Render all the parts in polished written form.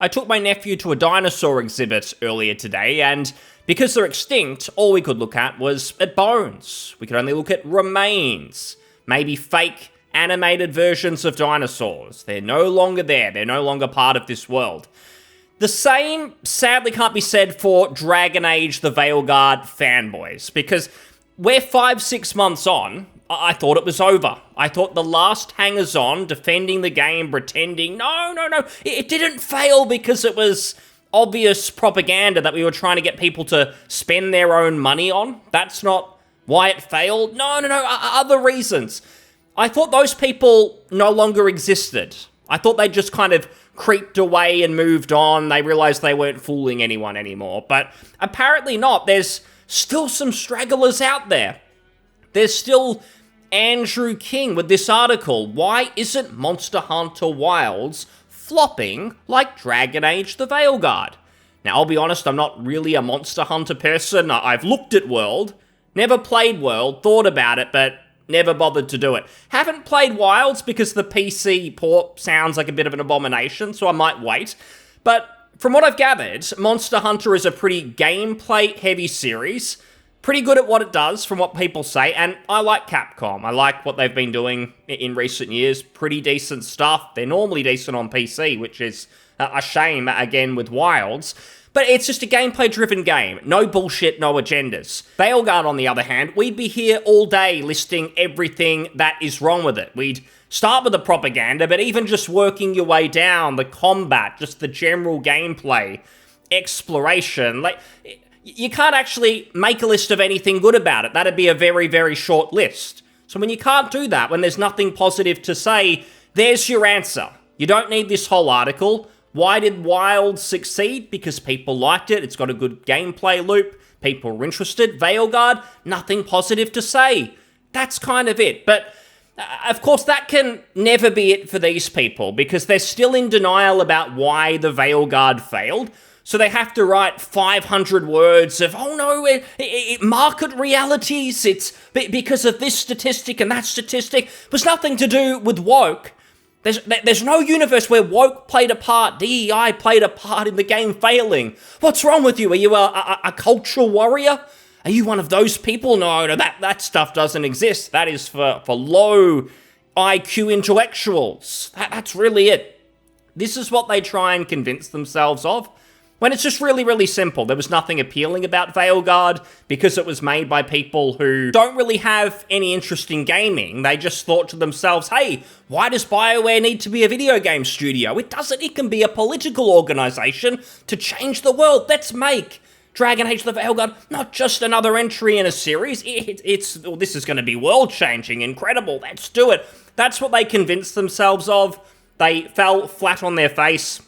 I took my nephew to a dinosaur exhibit earlier today, and because they're extinct, all we could look at was at bones. We could only look at remains, maybe fake animated versions of dinosaurs. They're no longer there. They're no longer part of this world. The same, sadly, can't be said for Dragon Age the Veilguard fanboys, because we're 5-6 months on. I thought it was over. I thought the last hangers-on defending the game, pretending, no, it didn't fail because it was obvious propaganda that we were trying to get people to spend their own money on. That's not why it failed. No, other reasons. I thought those people no longer existed. I thought they just kind of creeped away and moved on. They realized they weren't fooling anyone anymore. But apparently not. There's still some stragglers out there. There's still Andrew King with this article. Why isn't Monster Hunter Wilds flopping like Dragon Age the Veilguard? Now, I'll be honest, I'm not really a Monster Hunter person. I've looked at World, never played World, thought about it, but never bothered to do it. Haven't played Wilds because the PC port sounds like a bit of an abomination, so I might wait. But from what I've gathered, Monster Hunter is a pretty gameplay-heavy series. Pretty good at what it does, from what people say, and I like Capcom. I like what they've been doing in recent years. Pretty decent stuff. They're normally decent on PC, which is a shame, again, with Wilds. But it's just a gameplay-driven game. No bullshit, no agendas. Veilguard, on the other hand, we'd be here all day listing everything that is wrong with it. We'd start with the propaganda, but even just working your way down, the combat, just the general gameplay, exploration, you can't actually make a list of anything good about it. That'd be a very, very short list. So when you can't do that, when there's nothing positive to say, there's your answer. You don't need this whole article. Why did Wild succeed? Because people liked it. It's got a good gameplay loop. People were interested. Veilguard, nothing positive to say. That's kind of it. But of course, that can never be it for these people, because they're still in denial about why the Veilguard failed. So they have to write 500 words of, oh no, market realities, it's because of this statistic and that statistic. It was nothing to do with woke. There's no universe where woke played a part, DEI played a part in the game failing. What's wrong with you? Are you a cultural warrior? Are you one of those people? No, that stuff doesn't exist. That is for low IQ intellectuals. That's really it. This is what they try and convince themselves of, when it's just really, really simple. There was nothing appealing about Veilguard because it was made by people who don't really have any interest in gaming. They just thought to themselves, hey, why does BioWare need to be a video game studio? It doesn't. It can be a political organization to change the world. Let's make Dragon Age the Veilguard not just another entry in a series. This is going to be world-changing, incredible. Let's do it. That's what they convinced themselves of. They fell flat on their face.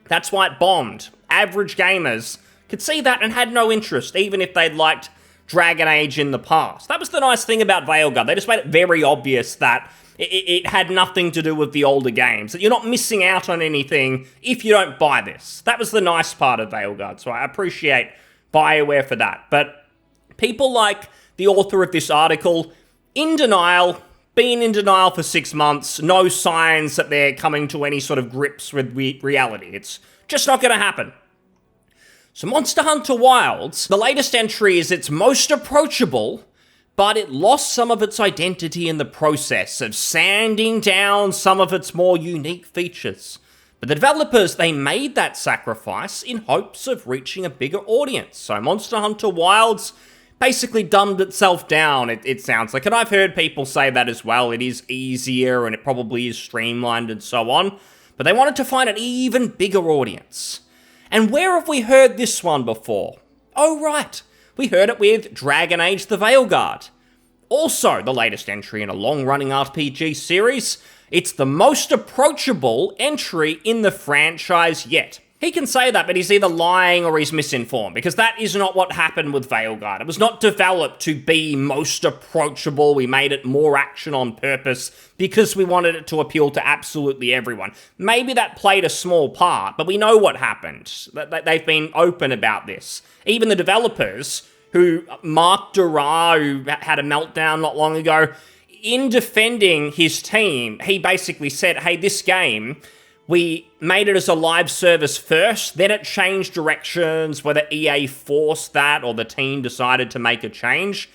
That's why it bombed. Average gamers could see that and had no interest, even if they'd liked Dragon Age in the past. That was the nice thing about Veilguard. They just made it very obvious that it had nothing to do with the older games, that you're not missing out on anything if you don't buy this. That was the nice part of Veilguard, so I appreciate BioWare for that. But people like the author of this article, in denial, been in denial for 6 months, no signs that they're coming to any sort of grips with reality. It's just not going to happen. So Monster Hunter Wilds, the latest entry is its most approachable, but it lost some of its identity in the process of sanding down some of its more unique features. But the developers, they made that sacrifice in hopes of reaching a bigger audience. So Monster Hunter Wilds basically dumbed itself down, it sounds like. And I've heard people say that as well. It is easier and it probably is streamlined and so on. But they wanted to find an even bigger audience. And where have we heard this one before? Oh, right. We heard it with Dragon Age the Veilguard. Also, the latest entry in a long-running RPG series. It's the most approachable entry in the franchise yet. He can say that, but he's either lying or he's misinformed, because that is not what happened with Veilguard. It was not developed to be most approachable. We made it more action on purpose because we wanted it to appeal to absolutely everyone. Maybe that played a small part, but we know what happened. They've been open about this. Even the developers, Mark Duras, who had a meltdown not long ago, in defending his team, he basically said, hey, this game, We made it as a live service first, then it changed directions, whether EA forced that or the team decided to make a change.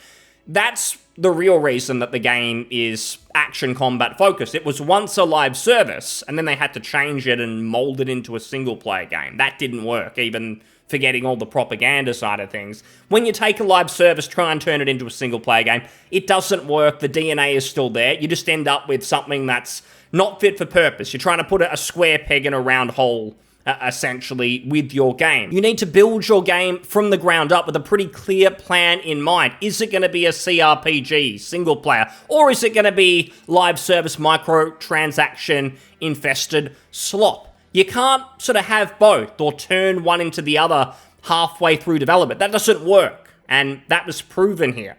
That's the real reason that the game is action combat focused. It was once a live service, and then they had to change it and mold it into a single-player game. That didn't work, even forgetting all the propaganda side of things. When you take a live service, try and turn it into a single-player game, it doesn't work. The DNA is still there. You just end up with something that's not fit for purpose. You're trying to put a square peg in a round hole, essentially, with your game. You need to build your game from the ground up with a pretty clear plan in mind. Is it going to be a CRPG, single player, or is it going to be live service, microtransaction infested slop? You can't sort of have both or turn one into the other halfway through development. That doesn't work, and that was proven here.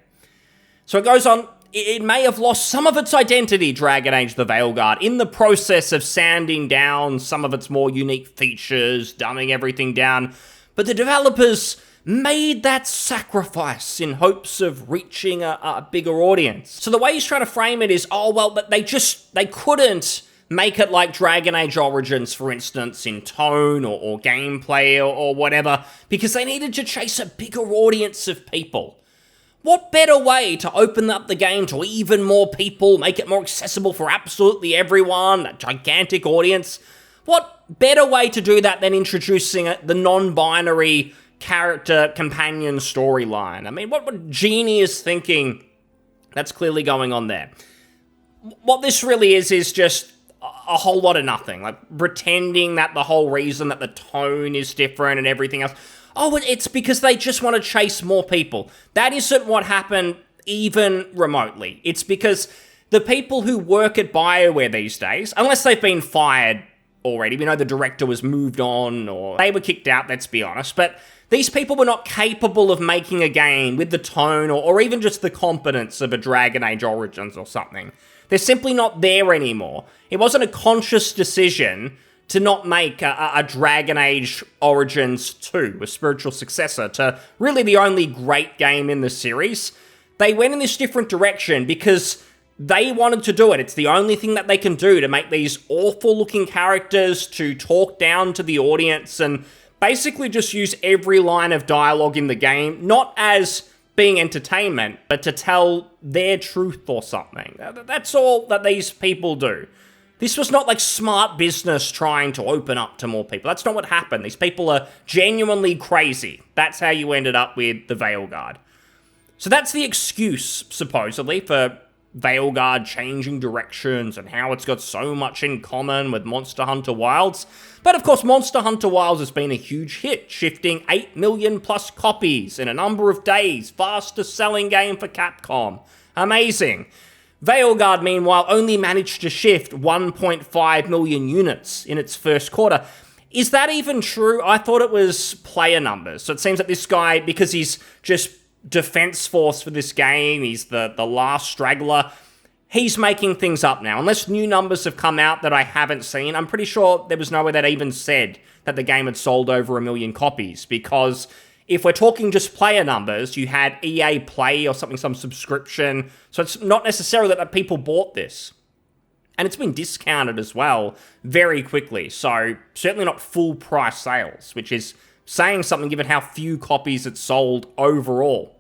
So it goes on. It may have lost some of its identity, Dragon Age the Veilguard, in the process of sanding down some of its more unique features, dumbing everything down, but the developers made that sacrifice in hopes of reaching a bigger audience. So the way he's trying to frame it is, oh, well, but they couldn't make it like Dragon Age Origins, for instance, in tone or gameplay or whatever, because they needed to chase a bigger audience of people. What better way to open up the game to even more people, make it more accessible for absolutely everyone, a gigantic audience? What better way to do that than introducing the non-binary character companion storyline? I mean, what genius thinking that's clearly going on there? What this really is just a whole lot of nothing, like pretending that the whole reason that the tone is different and everything else, oh, it's because they just want to chase more people. That isn't what happened even remotely. It's because the people who work at BioWare these days, unless they've been fired already, we know the director was moved on or they were kicked out, let's be honest, but these people were not capable of making a game with the tone or even just the competence of a Dragon Age Origins or something. They're simply not there anymore. It wasn't a conscious decision to not make a Dragon Age Origins 2, a spiritual successor to really the only great game in the series. They went in this different direction because they wanted to do it. It's the only thing that they can do to make these awful-looking characters, to talk down to the audience, and basically just use every line of dialogue in the game, not as being entertainment, but to tell their truth or something. That's all that these people do. This was not like smart business trying to open up to more people. That's not what happened. These people are genuinely crazy. That's how you ended up with the Veilguard. So that's the excuse, supposedly, for Veilguard changing directions and how it's got so much in common with Monster Hunter Wilds. But of course, Monster Hunter Wilds has been a huge hit, shifting 8 million plus copies in a number of days. Fastest selling game for Capcom. Amazing. Veilguard, meanwhile, only managed to shift 1.5 million units in its first quarter. Is that even true? I thought it was player numbers. So it seems that this guy, because he's just defense force for this game, he's the last straggler, he's making things up now. Unless new numbers have come out that I haven't seen, I'm pretty sure there was nowhere that even said that the game had sold over 1 million copies, because if we're talking just player numbers, you had EA Play or something, some subscription. So it's not necessarily that people bought this. And it's been discounted as well very quickly. So certainly not full price sales, which is saying something given how few copies it sold overall.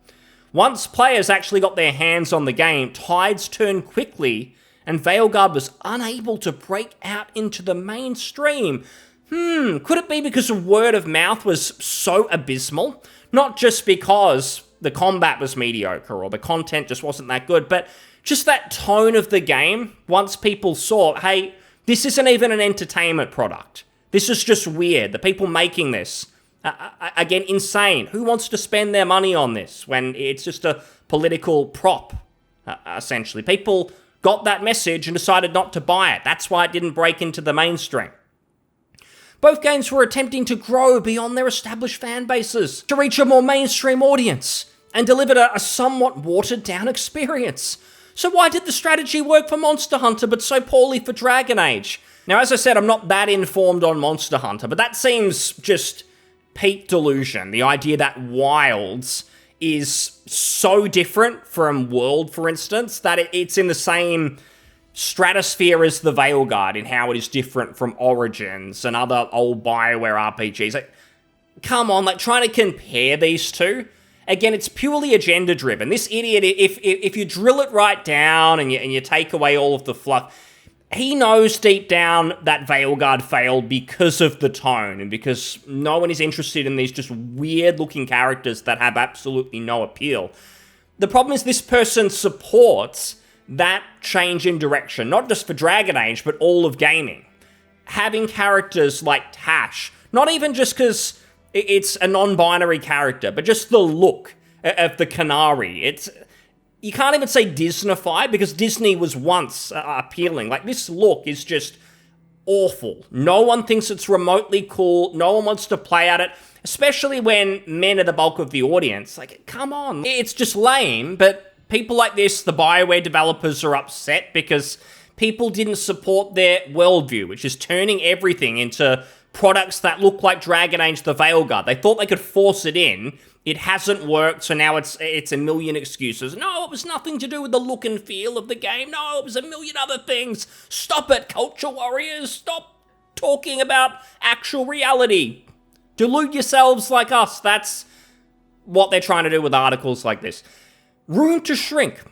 Once players actually got their hands on the game, tides turned quickly and Veilguard was unable to break out into the mainstream. Could it be because the word of mouth was so abysmal? Not just because the combat was mediocre or the content just wasn't that good, but just that tone of the game. Once people saw, hey, this isn't even an entertainment product. This is just weird. The people making this, again, insane. Who wants to spend their money on this when it's just a political prop, essentially? People got that message and decided not to buy it. That's why it didn't break into the mainstream. Both games were attempting to grow beyond their established fan bases, to reach a more mainstream audience, and delivered a somewhat watered-down experience. So why did the strategy work for Monster Hunter but so poorly for Dragon Age? Now, as I said, I'm not that informed on Monster Hunter, but that seems just peak delusion. The idea that Wilds is so different from World, for instance, that it's in the same Stratosphere is the Veilguard in how it is different from Origins and other old BioWare RPGs. Like, come on, like, trying to compare these two. Again, it's purely agenda-driven. This idiot, if you drill it right down and you take away all of the fluff, he knows deep down that Veilguard failed because of the tone and because no one is interested in these just weird-looking characters that have absolutely no appeal. The problem is this person supports that change in direction, not just for Dragon Age, but all of gaming. Having characters like Tash, not even just because it's a non-binary character, but just the look of the Canary. You can't even say Disneyfied, because Disney was once appealing. Like, this look is just awful. No one thinks it's remotely cool. No one wants to play at it, especially when men are the bulk of the audience. Like, come on. It's just lame, but people like this, the BioWare developers, are upset because people didn't support their worldview, which is turning everything into products that look like Dragon Age the Veilguard. They thought they could force it in. It hasn't worked, so now it's a million excuses. No, it was nothing to do with the look and feel of the game. No, it was a million other things. Stop it, culture warriors. Stop talking about actual reality. Delude yourselves like us. That's what they're trying to do with articles like this. Room to shrink.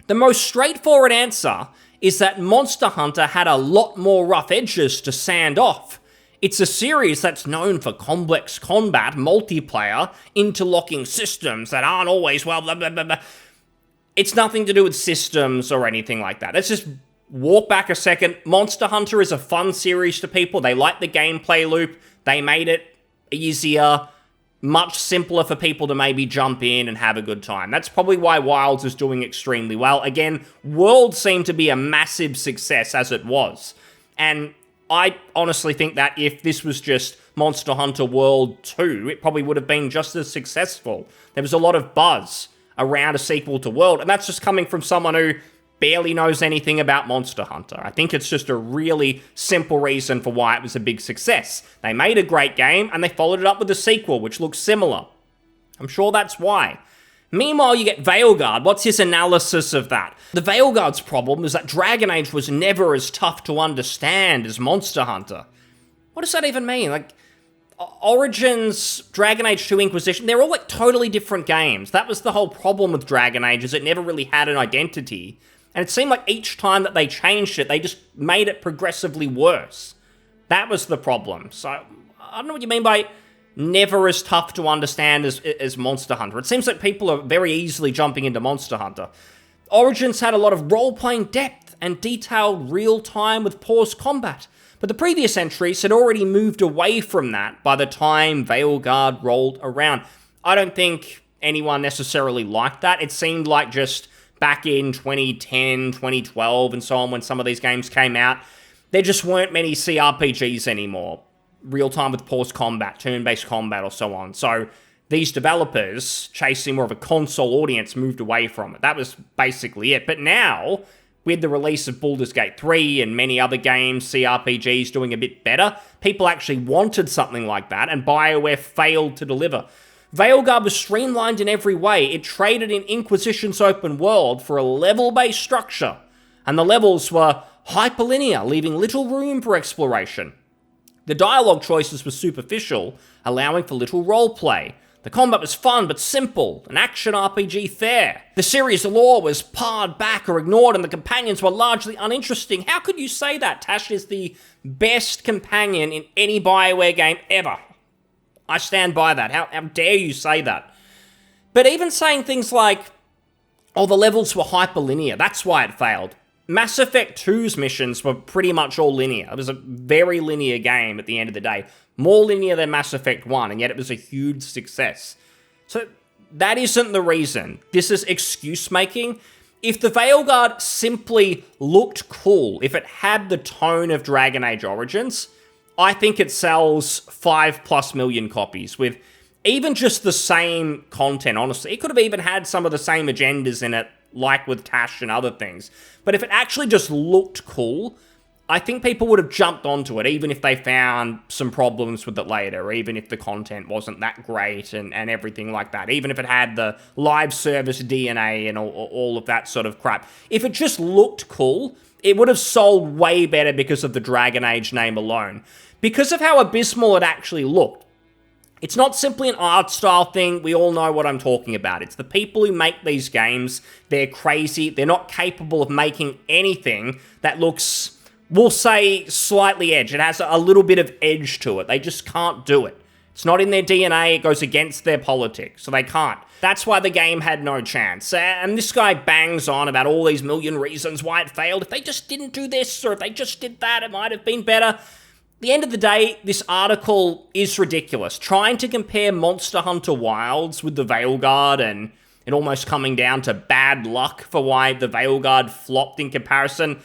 The most straightforward answer is that Monster Hunter had a lot more rough edges to sand off. It's a series that's known for complex combat, multiplayer, interlocking systems that aren't always, well, blah, blah, blah, blah. It's nothing to do with systems or anything like that. Let's just walk back a second. Monster Hunter is a fun series to people. They like the gameplay loop. They made it easier, much simpler for people to maybe jump in and have a good time. That's probably why Wilds is doing extremely well. Again, World seemed to be a massive success as it was. And I honestly think that if this was just Monster Hunter World 2, it probably would have been just as successful. There was a lot of buzz around a sequel to World, and that's just coming from someone who barely knows anything about Monster Hunter. I think it's just a really simple reason for why it was a big success. They made a great game, and they followed it up with a sequel, which looks similar. I'm sure that's why. Meanwhile, you get Veilguard. What's his analysis of that? The Veilguard's problem is that Dragon Age was never as tough to understand as Monster Hunter. What does that even mean? Like, Origins, Dragon Age 2 Inquisition, they're all like totally different games. That was the whole problem with Dragon Age, is it never really had an identity. And it seemed like each time that they changed it, they just made it progressively worse. That was the problem. So, I don't know what you mean by never as tough to understand as Monster Hunter. It seems like people are very easily jumping into Monster Hunter. Origins had a lot of role-playing depth and detailed real-time with paused combat, but the previous entries had already moved away from that by the time Veilguard rolled around. I don't think anyone necessarily liked that. It seemed like just back in 2010, 2012, and so on, when some of these games came out, there just weren't many CRPGs anymore. Real-time with paused combat, turn-based combat, or so on. So these developers, chasing more of a console audience, moved away from it. That was basically it. But now, with the release of Baldur's Gate 3 and many other games, CRPGs doing a bit better, people actually wanted something like that, and BioWare failed to deliver. Veilguard was streamlined in every way. It traded in Inquisition's open world for a level-based structure, and the levels were hyperlinear, leaving little room for exploration. The dialogue choices were superficial, allowing for little roleplay. The combat was fun but simple, an action RPG fare. The series lore was pared back or ignored, and the companions were largely uninteresting. How could you say that? Tash is the best companion in any BioWare game ever. I stand by that. How dare you say that? But even saying things like, oh, the levels were hyperlinear, that's why it failed. Mass Effect 2's missions were pretty much all linear. It was a very linear game at the end of the day. More linear than Mass Effect 1, and yet it was a huge success. So that isn't the reason. This is excuse-making. If the Veilguard simply looked cool, if it had the tone of Dragon Age Origins, I think it sells 5+ million copies with even just the same content, honestly. It could have even had some of the same agendas in it, like with Tash and other things. But if it actually just looked cool, I think people would have jumped onto it, even if they found some problems with it later, or even if the content wasn't that great and everything like that, even if it had the live service DNA and all of that sort of crap. If it just looked cool, it would have sold way better because of the Dragon Age name alone. Because of how abysmal it actually looked. It's not simply an art style thing, we all know what I'm talking about. It's the people who make these games, they're crazy, they're not capable of making anything that looks, we'll say, slightly edged. It has a little bit of edge to it. They just can't do it. It's not in their DNA, it goes against their politics, so they can't. That's why the game had no chance. And this guy bangs on about all these million reasons why it failed. If they just didn't do this, or if they just did that, it might have been better. At the end of the day, this article is ridiculous. Trying to compare Monster Hunter Wilds with the Veilguard and it almost coming down to bad luck for why the Veilguard flopped in comparison.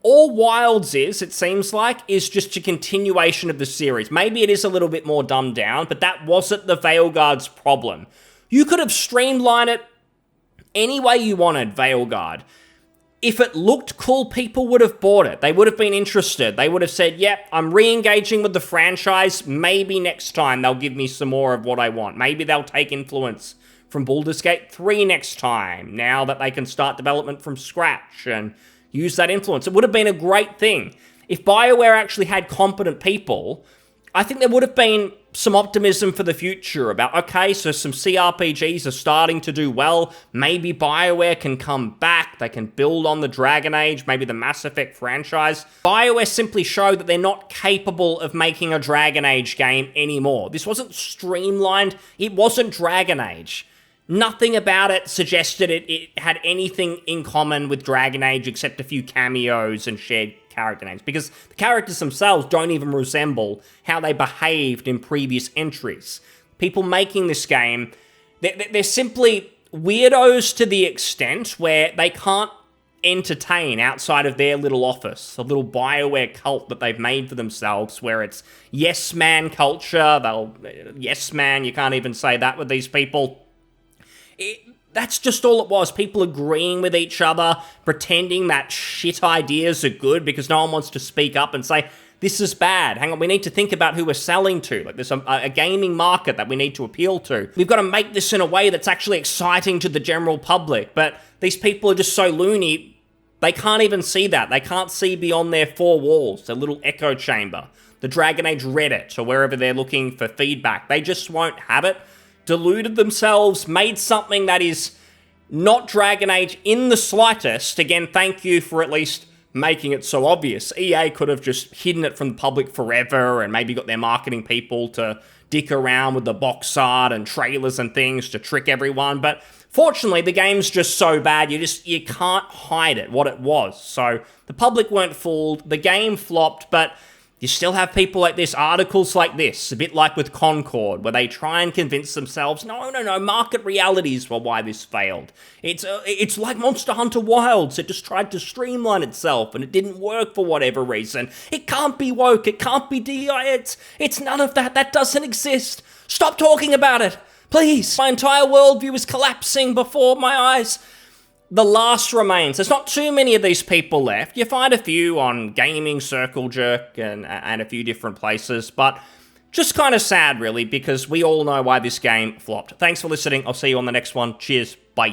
All Wilds is, it seems like, is just a continuation of the series. Maybe it is a little bit more dumbed down, but that wasn't the Veilguard's problem. You could have streamlined it any way you wanted, Veilguard. If it looked cool, people would have bought it. They would have been interested. They would have said, yep, I'm re-engaging with the franchise. Maybe next time they'll give me some more of what I want. Maybe they'll take influence from Baldur's Gate 3 next time, now that they can start development from scratch and use that influence. It would have been a great thing. If BioWare actually had competent people, I think there would have been some optimism for the future about, okay, so some CRPGs are starting to do well. Maybe BioWare can come back. They can build on the Dragon Age, maybe the Mass Effect franchise. BioWare simply showed that they're not capable of making a Dragon Age game anymore. This wasn't streamlined. It wasn't Dragon Age. Nothing about it suggested it had anything in common with Dragon Age except a few cameos and shared character names, because the characters themselves don't even resemble how they behaved in previous entries. People making this game, they're simply weirdos to the extent where they can't entertain outside of their little office, a little BioWare cult that they've made for themselves, where it's yes man culture. Yes man, you can't even say that with these people. That's just all it was. People agreeing with each other, pretending that shit ideas are good because no one wants to speak up and say, this is bad. Hang on, we need to think about who we're selling to. Like, there's a gaming market that we need to appeal to. We've got to make this in a way that's actually exciting to the general public. But these people are just so loony, they can't even see that. They can't see beyond their four walls, their little echo chamber, the Dragon Age Reddit, or wherever they're looking for feedback. They just won't have it. Deluded themselves, made something that is not Dragon Age in the slightest. Again, thank you for at least making it so obvious. EA could have just hidden it from the public forever and maybe got their marketing people to dick around with the box art and trailers and things to trick everyone. But fortunately, the game's just so bad, you can't hide it, what it was. So the public weren't fooled, the game flopped, but you still have people like this, articles like this, a bit like with Concord, where they try and convince themselves, no, market realities were why this failed. It's like Monster Hunter Wilds. It just tried to streamline itself, and it didn't work for whatever reason. It can't be woke. It can't be DI. It's none of that. That doesn't exist. Stop talking about it. Please. My entire worldview is collapsing before my eyes. The last remains. There's not too many of these people left. You find a few on Gaming Circle Jerk and a few different places, but just kind of sad, really, because we all know why this game flopped. Thanks for listening. I'll see you on the next one. Cheers. Bye.